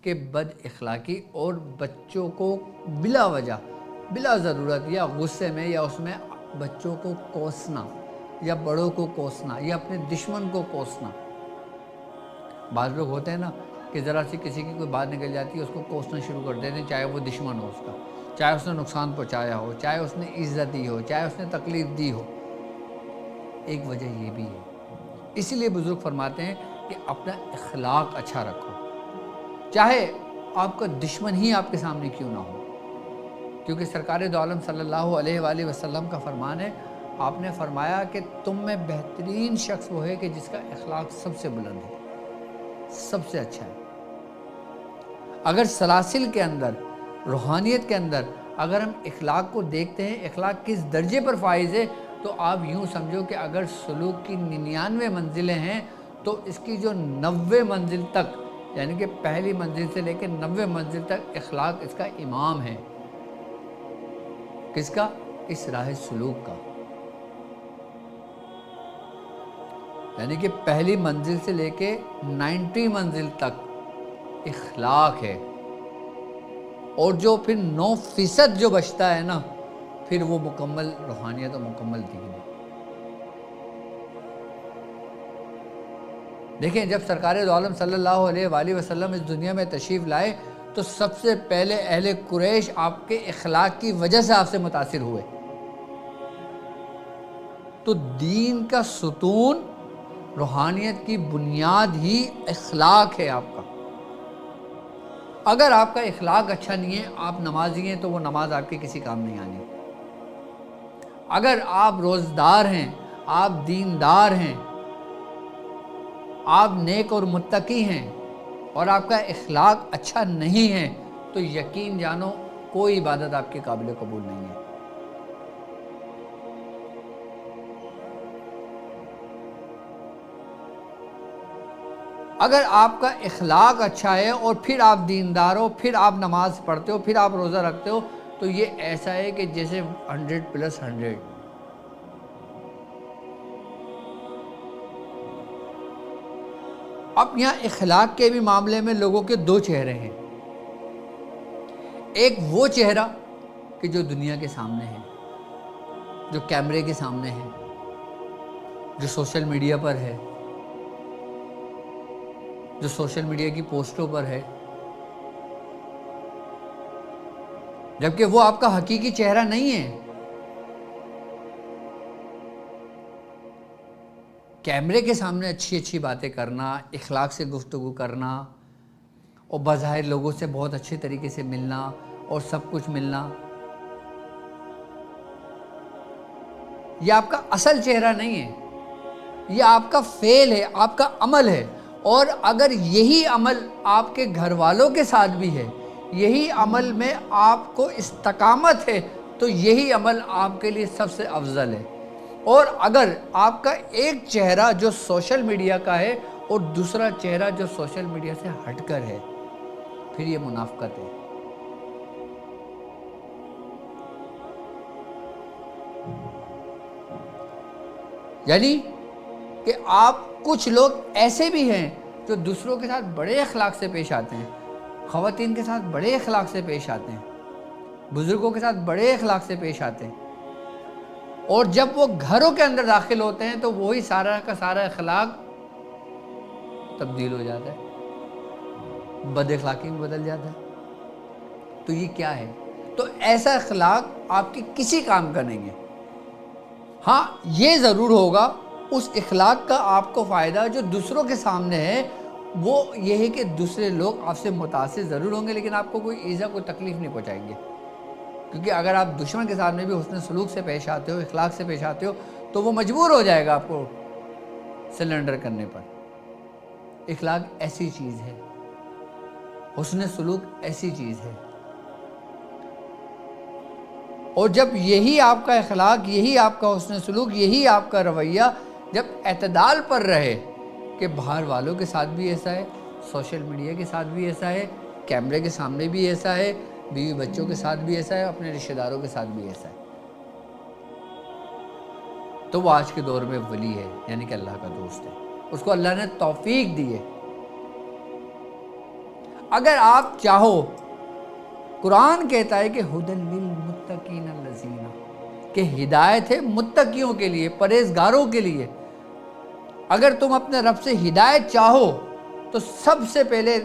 کہ بد اخلاقی اور بچوں کو بلا وجہ بلا ضرورت یا غصے میں یا اس میں بچوں کو کوسنا یا بڑوں کو کوسنا یا اپنے دشمن کو کوسنا. بعض لوگ ہوتے ہیں نا کہ ذرا سی کسی کی کوئی بات نکل جاتی ہے اس کو کوسنا شروع کر دیتے ہیں، چاہے وہ دشمن ہو اس کا، چاہے اس نے نقصان پہنچایا ہو، چاہے اس نے عزت دی ہو، چاہے اس نے تکلیف دی ہو. ایک وجہ یہ بھی ہے. اسی لیے بزرگ فرماتے ہیں کہ اپنا اخلاق اچھا رکھو، چاہے آپ کا دشمن ہی آپ کے سامنے کیوں نہ ہو. کیونکہ سرکار دو عالم صلی اللہ علیہ وآلہ وسلم کا فرمان ہے، آپ نے فرمایا کہ تم میں بہترین شخص وہ ہے کہ جس کا اخلاق سب سے بلند ہے، سب سے اچھا ہے. اگر سلاسل کے اندر، روحانیت کے اندر اگر ہم اخلاق کو دیکھتے ہیں، اخلاق کس درجے پر فائز ہے، تو آپ یوں سمجھو کہ اگر سلوک کی 99 منزلیں ہیں تو اس کی جو 90 منزل تک، یعنی کہ پہلی منزل سے لے کے 90 منزل تک اخلاق اس کا امام ہے. کس کا؟ اس راہ سلوک کا. یعنی کہ پہلی منزل سے لے کے 90 منزل تک اخلاق ہے، اور جو پھر 9% جو بچتا ہے نا، پھر وہ مکمل روحانیت اور مکمل دین ہے. دیکھیں جب سرکار دو عالم صلی اللہ علیہ وآلہ وسلم اس دنیا میں تشریف لائے تو سب سے پہلے اہل قریش آپ کے اخلاق کی وجہ سے آپ سے متاثر ہوئے. تو دین کا ستون، روحانیت کی بنیاد ہی اخلاق ہے آپ کا. اگر آپ کا اخلاق اچھا نہیں ہے، آپ نمازی ہیں تو وہ نماز آپ کے کسی کام نہیں آنی. اگر آپ روزدار ہیں، آپ دیندار ہیں، آپ نیک اور متقی ہیں، اور آپ کا اخلاق اچھا نہیں ہے، تو یقین جانو کوئی عبادت آپ کے قابل قبول نہیں ہے. اگر آپ کا اخلاق اچھا ہے اور پھر آپ دیندار ہو، پھر آپ نماز پڑھتے ہو، پھر آپ روزہ رکھتے ہو، تو یہ ایسا ہے کہ جیسے 100+100. اب یہاں اخلاق کے بھی معاملے میں لوگوں کے دو چہرے ہیں. ایک وہ چہرہ کہ جو دنیا کے سامنے ہے، جو کیمرے کے سامنے ہے، جو سوشل میڈیا پر ہے، جو سوشل میڈیا کی پوسٹوں پر ہے، جبکہ وہ آپ کا حقیقی چہرہ نہیں ہے. کیمرے کے سامنے اچھی اچھی باتیں کرنا، اخلاق سے گفتگو کرنا، اور بظاہر لوگوں سے بہت اچھے طریقے سے ملنا اور سب کچھ ملنا، یہ آپ کا اصل چہرہ نہیں ہے. یہ آپ کا فعل ہے، آپ کا عمل ہے. اور اگر یہی عمل آپ کے گھر والوں کے ساتھ بھی ہے، یہی عمل میں آپ کو استقامت ہے، تو یہی عمل آپ کے لیے سب سے افضل ہے. اور اگر آپ کا ایک چہرہ جو سوشل میڈیا کا ہے اور دوسرا چہرہ جو سوشل میڈیا سے ہٹ کر ہے، پھر یہ منافقت ہے. یعنی کہ آپ کچھ لوگ ایسے بھی ہیں جو دوسروں کے ساتھ بڑے اخلاق سے پیش آتے ہیں، خواتین کے ساتھ بڑے اخلاق سے پیش آتے ہیں، بزرگوں کے ساتھ بڑے اخلاق سے پیش آتے ہیں، اور جب وہ گھروں کے اندر داخل ہوتے ہیں تو وہی سارا کا سارا اخلاق تبدیل ہو جاتا ہے، بد اخلاقی میں بدل جاتا ہے. تو یہ کیا ہے؟ تو ایسا اخلاق آپ کے کسی کام کا نہیں ہے. ہاں یہ ضرور ہوگا اس اخلاق کا آپ کو فائدہ جو دوسروں کے سامنے ہے، وہ یہ ہے کہ دوسرے لوگ آپ سے متاثر ضرور ہوں گے، لیکن آپ کو کوئی ایذا، کوئی تکلیف نہیں پہنچائیں گے. کیونکہ اگر آپ دشمن کے سامنے بھی حسن سلوک سے پیش آتے ہو، اخلاق سے پیش آتے ہو، تو وہ مجبور ہو جائے گا آپ کو سلنڈر کرنے پر. اخلاق ایسی چیز ہے، حسن سلوک ایسی چیز ہے. اور جب یہی آپ کا اخلاق، یہی آپ کا حسن سلوک، یہی آپ کا رویہ جب اعتدال پر رہے کہ باہر والوں کے ساتھ بھی ایسا ہے، سوشل میڈیا کے ساتھ بھی ایسا ہے، کیمرے کے سامنے بھی ایسا ہے، بیوی بچوں کے ساتھ بھی ایسا ہے، اپنے رشتہ داروں کے ساتھ بھی ایسا ہے، تو وہ آج کے دور میں ولی ہے، یعنی کہ اللہ کا دوست ہے. اس کو اللہ نے توفیق دی ہے. اگر آپ چاہو، قرآن کہتا ہے کہ ہدی للمتقین الذین، کہ ہدایت ہے متقیوں کے لیے، پرہیزگاروں کے لیے۔ اگر تم اپنے رب سے ہدایت چاہو تو سب سے پہلے،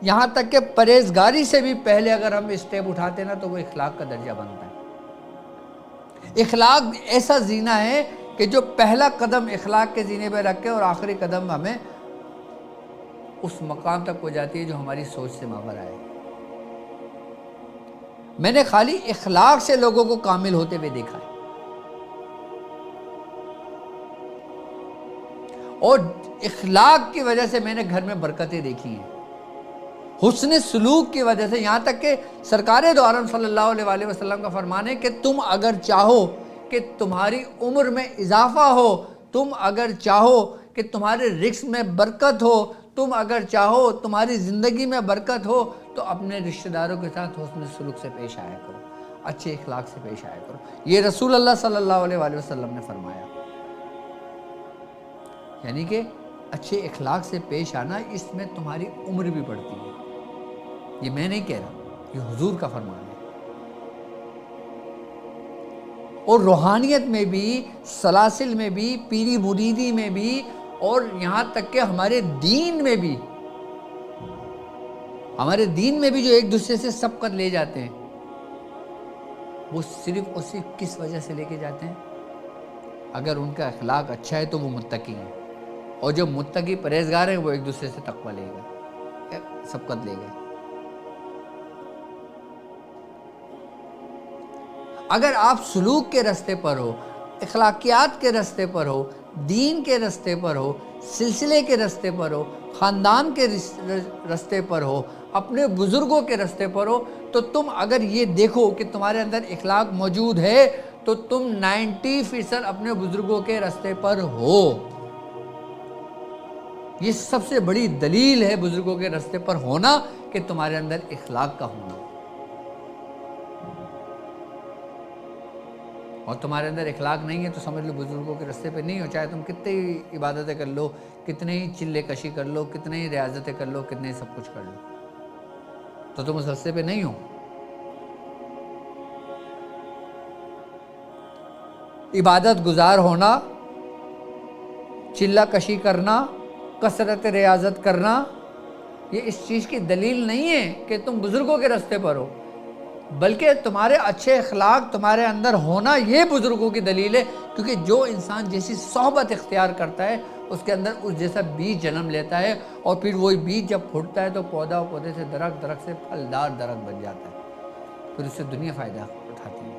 یہاں تک کہ پرہیزگاری سے بھی پہلے اگر ہم اسٹیپ اٹھاتے نا تو وہ اخلاق کا درجہ بنتا ہے۔ اخلاق ایسا زینہ ہے کہ جو پہلا قدم اخلاق کے زینے پہ رکھ کے اور آخری قدم ہمیں اس مقام تک ہو جاتی ہے جو ہماری سوچ سے ماور آئے۔ میں نے خالی اخلاق سے لوگوں کو کامل ہوتے ہوئے دیکھا ہے، اور اخلاق کی وجہ سے میں نے گھر میں برکتیں دیکھی ہیں، حسن سلوک کی وجہ سے، یہاں تک کہ سرکار دو عالم صلی اللہ علیہ وآلہ وسلم کا فرمان ہے کہ تم اگر چاہو کہ تمہاری عمر میں اضافہ ہو، تم اگر چاہو کہ تمہارے رزق میں برکت ہو، تم اگر چاہو تمہاری زندگی میں برکت ہو، تو اپنے رشتہ داروں کے ساتھ حسن سلوک سے پیش آیا کرو، اچھے اخلاق سے پیش آیا کرو۔ یہ رسول اللہ صلی اللہ علیہ وآلہ وسلم نے فرمایا۔ یعنی کہ اچھے اخلاق سے پیش آنا، اس میں تمہاری عمر بھی بڑھتی ہے۔ یہ میں نہیں کہہ رہا، یہ حضور کا فرمان ہے۔ اور روحانیت میں بھی، سلاسل میں بھی، پیری مریدی میں بھی، اور یہاں تک کہ ہمارے دین میں بھی، جو ایک دوسرے سے سبقت لے جاتے ہیں، وہ صرف اور صرف کس وجہ سے لے کے جاتے ہیں؟ اگر ان کا اخلاق اچھا ہے تو وہ متقی ہیں، اور جو متقی پرہیزگار ہیں وہ ایک دوسرے سے تقویٰ لے گئے، سبقت لے گئے۔ اگر آپ سلوک کے رستے پر ہو، اخلاقیات کے رستے پر ہو، دین کے رستے پر ہو، سلسلے کے رستے پر ہو، خاندان کے رستے پر ہو، اپنے بزرگوں کے رستے پر ہو، تو تم اگر یہ دیکھو کہ تمہارے اندر اخلاق موجود ہے تو تم 90% اپنے بزرگوں کے رستے پر ہو۔ یہ سب سے بڑی دلیل ہے بزرگوں کے رستے پر ہونا کہ تمہارے اندر اخلاق کا ہونا۔ اور تمہارے اندر اخلاق نہیں ہے تو سمجھ لو بزرگوں کے رستے پہ نہیں ہو، چاہے تم کتنے ہی عبادتیں کر لو، کتنے ہی چلے کشی کر لو، کتنے ہی ریاضتیں کر لو، کتنے ہی سب کچھ کر لو، تو تم اس رستے پہ نہیں ہو۔ عبادت گزار ہونا، چلہ کشی کرنا، کثرت ریاضت کرنا، یہ اس چیز کی دلیل نہیں ہے کہ تم بزرگوں کے رستے پر ہو، بلکہ تمہارے اچھے اخلاق تمہارے اندر ہونا یہ بزرگوں کی دلیل ہے، کیونکہ جو انسان جیسی صحبت اختیار کرتا ہے اس کے اندر اس جیسا بیج جنم لیتا ہے، اور پھر وہی بیج جب پھوٹتا ہے تو پودا اور پودے سے درخت، درخت سے پھلدار درخت بن جاتا ہے، پھر اس سے دنیا فائدہ اٹھاتی ہے۔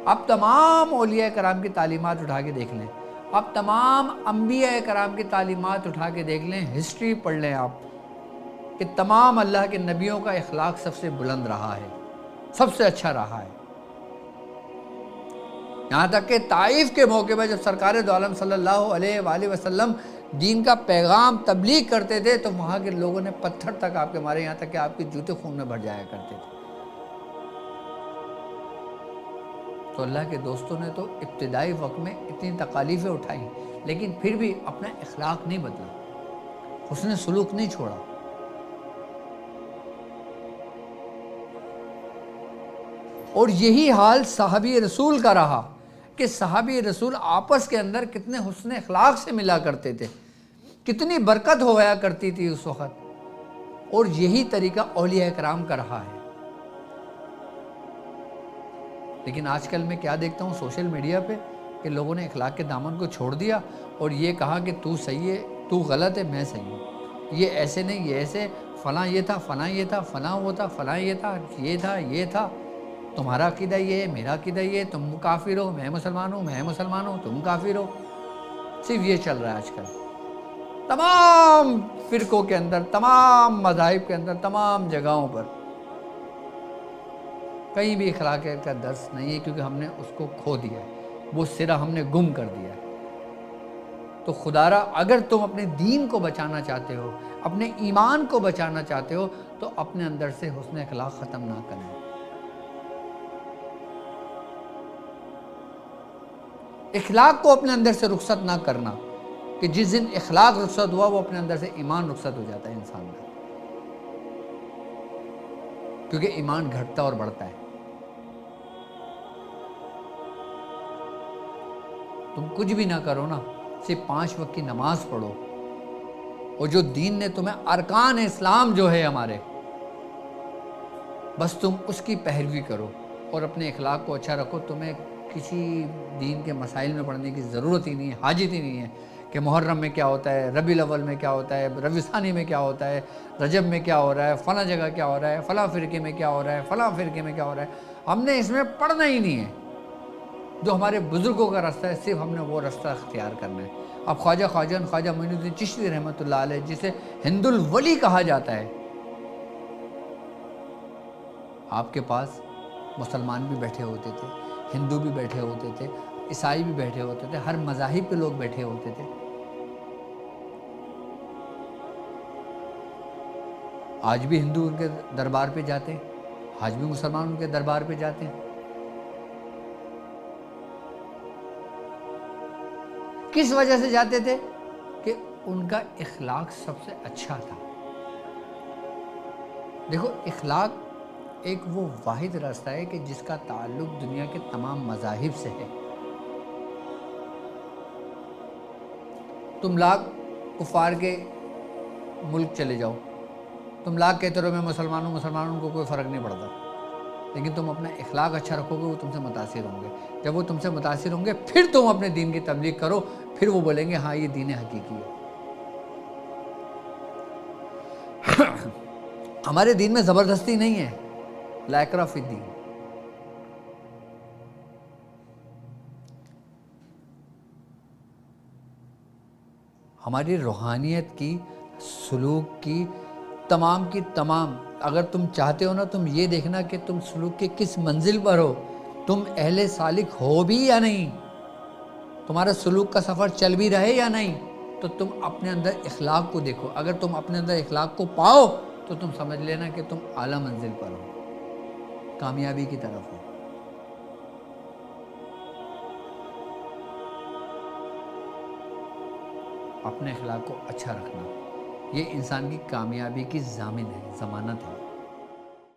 اب تمام اولیاء کرام کی تعلیمات اٹھا کے دیکھ لیں، اب تمام انبیاء کرام کی تعلیمات اٹھا کے دیکھ لیں، ہسٹری پڑھ لیں آپ، کہ تمام اللہ کے نبیوں کا اخلاق سب سے بلند رہا ہے، سب سے اچھا رہا ہے۔ یہاں تک کہ طائف کے موقع پر جب سرکار دو عالم صلی اللہ علیہ وآلہ وسلم دین کا پیغام تبلیغ کرتے تھے تو وہاں کے لوگوں نے پتھر تک آپ کے مارے، یہاں تک کہ آپ کے جوتے خون میں بھر جایا کرتے تھے۔ تو اللہ کے دوستوں نے تو ابتدائی وقت میں اتنی تکالیفیں اٹھائیں، لیکن پھر بھی اپنا اخلاق نہیں بدلا، حسن سلوک نہیں چھوڑا۔ اور یہی حال صحابی رسول کا رہا کہ صحابی رسول آپس کے اندر کتنے حسن اخلاق سے ملا کرتے تھے، کتنی برکت ہویا کرتی تھی اس وقت، اور یہی طریقہ اولیاء کرام کا رہا ہے۔ لیکن آج کل میں کیا دیکھتا ہوں سوشل میڈیا پہ کہ لوگوں نے اخلاق کے دامن کو چھوڑ دیا اور یہ کہا کہ تو صحیح ہے، تو غلط ہے، میں صحیح ہوں، یہ ایسے نہیں، یہ ایسے، فلاں یہ تھا، فلاں یہ تھا، فلاں وہ تھا، فلاں یہ تھا، یہ تھا، تمہارا عقیدہ یہ ہے، میرا عقیدہ یہ ہے، تم کافر ہو، میں مسلمان ہوں، میں مسلمان ہوں، تم کافر ہو۔ صرف یہ چل رہا ہے آج کل تمام فرقوں کے اندر، تمام مذاہب کے اندر، تمام جگہوں پر، کہیں بھی اخلاق کا درس نہیں ہے، کیونکہ ہم نے اس کو کھو دیا ہے، وہ سرا ہم نے گم کر دیا ہے۔ تو خدارا اگر تم اپنے دین کو بچانا چاہتے ہو، اپنے ایمان کو بچانا چاہتے ہو، تو اپنے اندر سے حسن اخلاق ختم نہ کریں۔ اخلاق کو اپنے اندر سے رخصت نہ کرنا، کہ جس دن اخلاق رخصت ہوا وہ اپنے اندر سے ایمان رخصت ہو جاتا ہے انسان کا۔ کیونکہ ایمان گھٹتا اور بڑھتا ہے. تم کچھ بھی نہ کرو نا، صرف 5 وقت کی نماز پڑھو، اور جو دین نے تمہیں ارکان اسلام جو ہے ہمارے، بس تم اس کی پیروی کرو اور اپنے اخلاق کو اچھا رکھو. تمہیں کسی دین کے مسائل میں پڑھنے کی ضرورت ہی نہیں ہے، حاجت ہی نہیں ہے کہ محرم میں کیا ہوتا ہے، ربیع الاول میں کیا ہوتا ہے، ربیع ثانی میں کیا ہوتا ہے، رجب میں کیا ہو رہا ہے، فلاں جگہ کیا ہو رہا ہے، فلاں فرقے میں کیا ہو رہا ہے، فلاں فرقے میں کیا ہو رہا ہے. ہم نے اس میں پڑھنا ہی نہیں ہے. جو ہمارے بزرگوں کا راستہ ہے، صرف ہم نے وہ راستہ اختیار کرنا ہے. اب خواجہ معین الدین چشتی رحمۃ اللہ علیہ، جسے ہند الولی کہا جاتا ہے، آپ کے پاس مسلمان بھی بیٹھے ہوتے تھے، ہندو بھی بیٹھے ہوتے تھے، عیسائی بھی بیٹھے ہوتے تھے، ہر مذاہب کے لوگ بیٹھے ہوتے تھے. آج بھی ہندو ان کے دربار پہ جاتے ہیں، آج بھی مسلمان ان کے دربار پہ جاتے ہیں. کس وجہ سے جاتے تھے؟ کہ ان کا اخلاق سب سے اچھا تھا. دیکھو، اخلاق ایک وہ واحد راستہ ہے کہ جس کا تعلق دنیا کے تمام مذاہب سے ہے. تم لاکھ کفار کے ملک چلے جاؤ، تم لاکھ کہتے رہو میں مسلمانوں کو کوئی فرق نہیں پڑتا، لیکن تم اپنا اخلاق اچھا رکھو گے، وہ تم سے متاثر ہوں گے. جب وہ تم سے متاثر ہوں گے، پھر تم اپنے دین کی تبلیغ کرو، پھر وہ بولیں گے ہاں یہ دین حقیقی ہے. ہمارے دین میں زبردستی نہیں ہے، لا اکراہ فی الدین. ہماری روحانیت کی، سلوک کی تمام، اگر تم چاہتے ہو نا، تم یہ دیکھنا کہ تم سلوک کے کس منزل پر ہو، تم اہل سالک ہو بھی یا نہیں، تمہارا سلوک کا سفر چل بھی رہے یا نہیں، تو تم اپنے اندر اخلاق کو دیکھو. اگر تم اپنے اندر اخلاق کو پاؤ تو تم سمجھ لینا کہ تم اعلیٰ منزل پر ہو، کامیابی کی طرف ہو. اپنے اخلاق کو اچھا رکھنا، یہ انسان کی کامیابی کی ضامن ہے، ضمانت ہے.